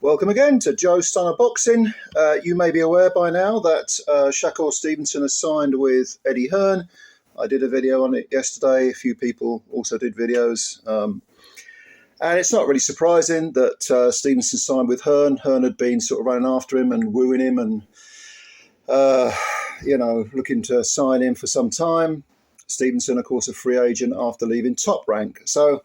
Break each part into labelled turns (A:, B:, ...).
A: Welcome again to Joe's Stunner Boxing. You may be aware by now that Shakur Stevenson has signed with Eddie Hearn. I did a video on it yesterday. A few people also did videos. And it's not really surprising that Stevenson signed with Hearn. Hearn had been sort of running after him and wooing him and, looking to sign him for some time. Stevenson, of course, a free agent after leaving Top Rank. So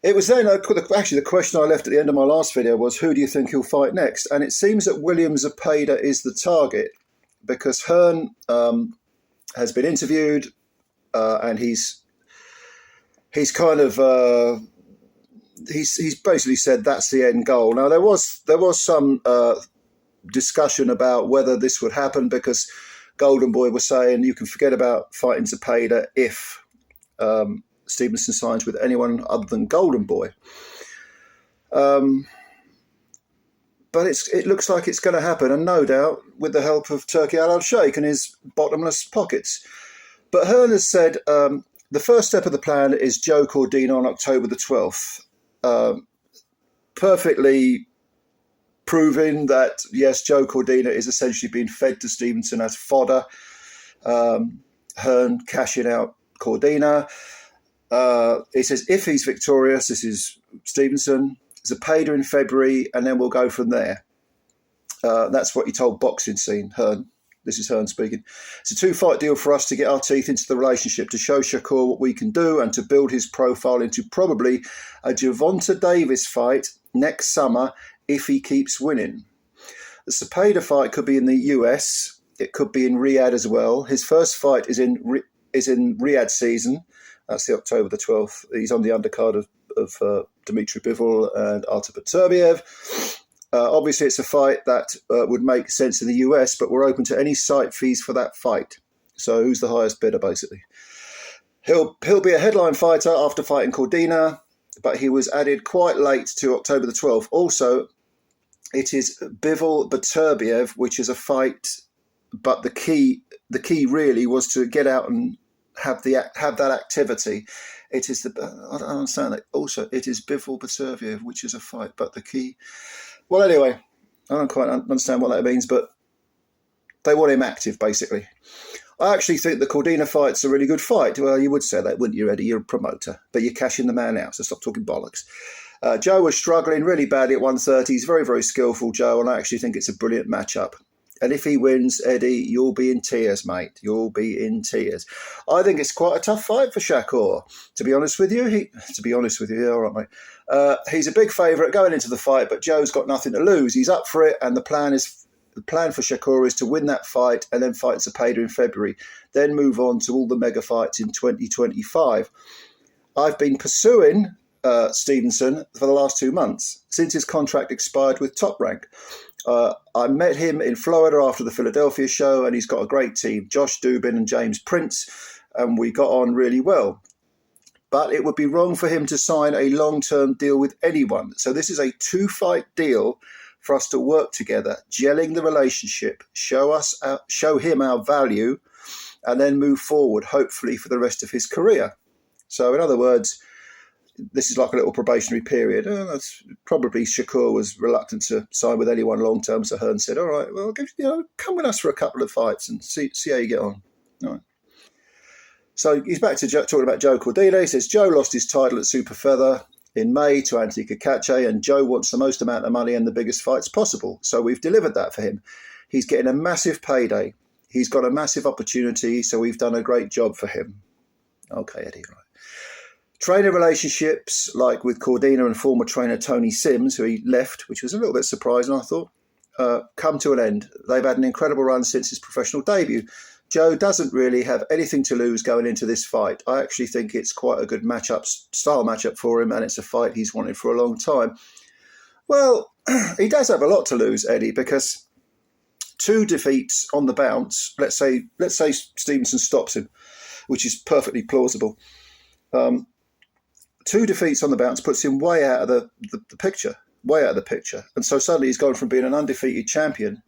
A: it was then, actually, the question I left at the end of my last video was, who do you think he'll fight next? And it seems that William Zepeda is the target because Hearn has been interviewed and he's basically said that's the end goal. Now, there was some discussion about whether this would happen because Golden Boy was saying you can forget about fighting Zepeda if Stevenson signs with anyone other than Golden Boy. But it looks like it's going to happen, and no doubt with the help of Turki Al-Sheikh and his bottomless pockets. But Hearn has said the first step of the plan is Joe Cordina on October the 12th. Perfectly proving that, yes, Joe Cordina is essentially being fed to Stevenson as fodder. Hearn cashing out Cordina. He says if he's victorious, this is Stevenson, Zepeda in February, and then we'll go from there. That's what he told Boxing Scene, Hearn. This is Hearn speaking. It's a two-fight deal for us to get our teeth into the relationship, to show Shakur what we can do and to build his profile into probably a Gervonta Davis fight next summer if he keeps winning. The Zepeda fight could be in the US. It could be in Riyadh as well. His first fight is in Riyadh season. That's the October the 12th. He's on the undercard of Dmitry Bivol and Artur Beterbiev. Obviously, it's a fight that would make sense in the US, but we're open to any site fees for that fight. So who's the highest bidder, basically? He'll be a headline fighter after fighting Cordina, but he was added quite late to October the 12th. Also, it is Bivol Beterbiev, which is a fight, but the key really was to get out and have that activity. It is I don't understand that. Also, it is Bivol Beterbiev, which is a fight, but the key. Well, anyway, I don't quite understand what that means, but they want him active, basically. I actually think the Cordina fight's a really good fight. Well, you would say that, wouldn't you, Eddie? You're a promoter, but you're cashing the man out, so stop talking bollocks. Joe was struggling really badly at 130. He's very, very skillful, Joe, and I actually think it's a brilliant matchup. And if he wins, Eddie, you'll be in tears, mate. You'll be in tears. I think it's quite a tough fight for Shakur. To be honest with you, all right, mate. He's a big favourite going into the fight, but Joe's got nothing to lose. He's up for it, and the plan for Shakur is to win that fight and then fight Zepeda in February, then move on to all the mega fights in 2025. I've been pursuing Stevenson for the last 2 months since his contract expired with Top Rank. I met him in Florida after the Philadelphia show, and he's got a great team, Josh Dubin and James Prince, and we got on really well. But it would be wrong for him to sign a long-term deal with anyone. So this is a two-fight deal for us to work together, gelling the relationship, show him our value, and then move forward, hopefully, for the rest of his career. So in other words, this is like a little probationary period. That's probably Shakur was reluctant to sign with anyone long term, so Hearn said, "All right, well, come with us for a couple of fights and see how you get on." All right. So he's back to talking about Joe Cordina. He says Joe lost his title at Super Feather in May to Anthony Kakache, and Joe wants the most amount of money and the biggest fights possible. So we've delivered that for him. He's getting a massive payday. He's got a massive opportunity, so we've done a great job for him. Okay, Eddie, right. Trainer relationships, like with Cordina and former trainer Tony Sims, who he left, which was a little bit surprising, I thought, come to an end. They've had an incredible run since his professional debut. Joe doesn't really have anything to lose going into this fight. I actually think it's quite a good style matchup for him, and it's a fight he's wanted for a long time. Well, he does have a lot to lose, Eddie, because 2 defeats on the bounce, let's say Stevenson stops him, which is perfectly plausible. 2 defeats on the bounce puts him way out of the picture. And so suddenly he's gone from being an undefeated champion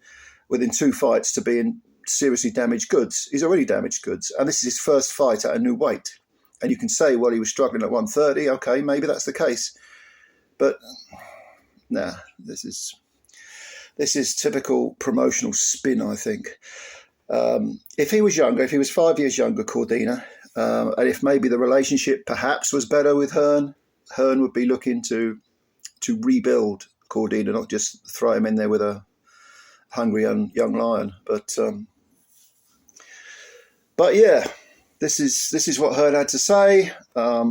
A: within 2 fights to being seriously damaged goods. He's already damaged goods. And this is his first fight at a new weight. And you can say, well, he was struggling at 130. Okay, maybe that's the case. But nah, this is typical promotional spin, I think. If he was younger, if he was 5 years younger, Cordina, and if maybe the relationship perhaps was better with Hearn, Hearn would be looking to rebuild Cordina, not just throw him in there with a hungry young lion. But yeah, this is what Hearn had to say. I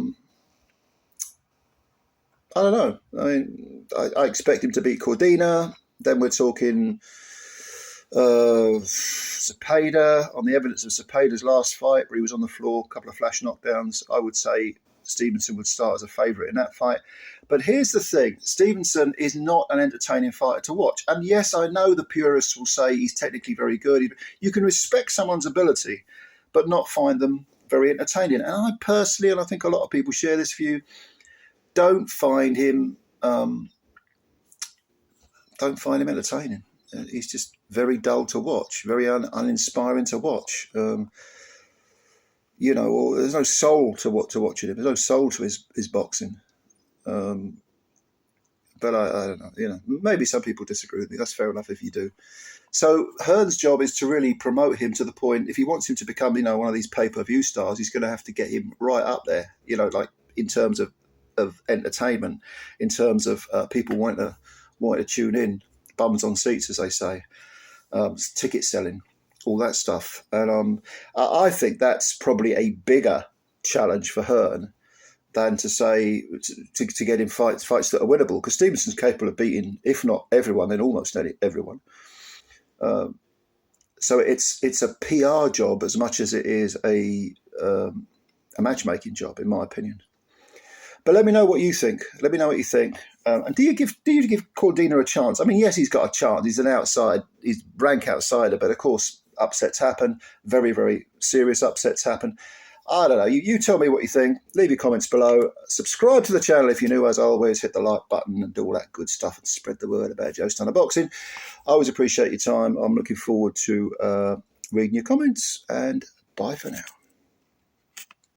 A: don't know. I mean, I expect him to beat Cordina. Then we're talking Zepeda. On the evidence of Zepeda's last fight, where he was on the floor, a couple of flash knockdowns, I would say Stevenson would start as a favourite in that fight. But here's the thing. Stevenson is not an entertaining fighter to watch. And yes, I know the purists will say he's technically very good. You can respect someone's ability, but not find them very entertaining. And I personally, and I think a lot of people share this view, don't find him entertaining. He's just very dull to watch, very uninspiring to watch. Or there's no soul to watching him. There's no soul to his boxing. But I don't know. Maybe some people disagree with me. That's fair enough if you do. So Hearn's job is to really promote him to the point. If he wants him to become, one of these pay-per-view stars, he's going to have to get him right up there. Like in terms of entertainment, in terms of people wanting to tune in, bums on seats, as they say, ticket selling, all that stuff. And I think that's probably a bigger challenge for Hearn than to say to get him fights that are winnable, because Stevenson's capable of beating, if not everyone, then almost everyone. So it's a PR job as much as it is a matchmaking job, in my opinion. But let me know what you think. And do you give Cordina a chance? I mean, yes, he's got a chance. He's he's rank outsider, but of course, upsets happen. Very, very serious upsets happen. I don't know. You tell me what you think. Leave your comments below. Subscribe to the channel if you're new. As always, hit the like button and do all that good stuff and spread the word about Joe Stunner Boxing. I always appreciate your time. I'm looking forward to reading your comments, and bye for now.